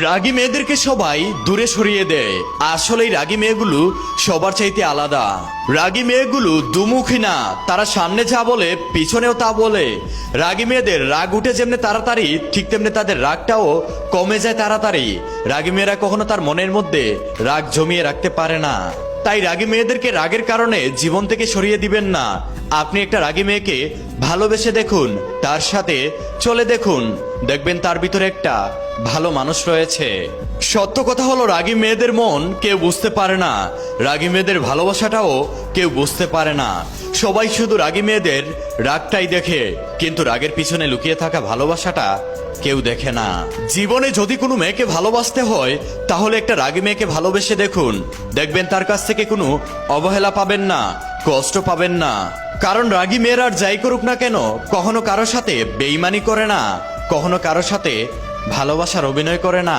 রাগী মেয়েদেরকে সবাই দূরে সরিয়ে দেয়। আসলে এই রাগী মেয়েগুলো সবার চাইতে আলাদা। রাগী মেয়েগুলো দুমুখী না, তারা সামনে যা বলে পিছনেও তা বলে। রাগী মেয়েদের রাগ উঠে যেমনি তাড়াতাড়ি, ঠিক তেমনি তাদের রাগটাও কমে যায় তাড়াতাড়ি। রাগী মেয়েরা কখনো তার মনের মধ্যে রাগ জমিয়ে রাখতে পারে না। তাই রাগী মেয়েদেরকে রাগের কারণে জীবন থেকে সরিয়ে দিবেন না। আপনি একটা রাগী মেয়েকে ভালোবেসে দেখুন, তার সাথে চলে দেখুন, দেখবেন তার ভিতরে একটা ভালো মানুষ রয়েছে। সত্য কথা হলো, রাগী মেয়েদের মন কেউ বুঝতে পারে না, রাগী মেয়েদের ভালোবাসাটাও কেউ বুঝতে পারে না। সবাই শুধু রাগী মেয়েদের রাগটাই দেখে, কিন্তু রাগের পিছনে লুকিয়ে থাকা ভালোবাসাটা কেউ দেখে না। জীবনে যদি কোনো মেয়েকে ভালোবাসতে হয়, তাহলে একটা রাগী মেয়েকে ভালোবেসে দেখুন, দেখবেন তার কাছ থেকে কোনো অবহেলা পাবেন না, কষ্ট পাবেন না। কারণ রাগী মেয়েরা আর যাই করুক না কেন, কখনো কারো সাথে বেইমানি করে না, কখনো কারো সাথে ভালোবাসার অভিনয় করে না।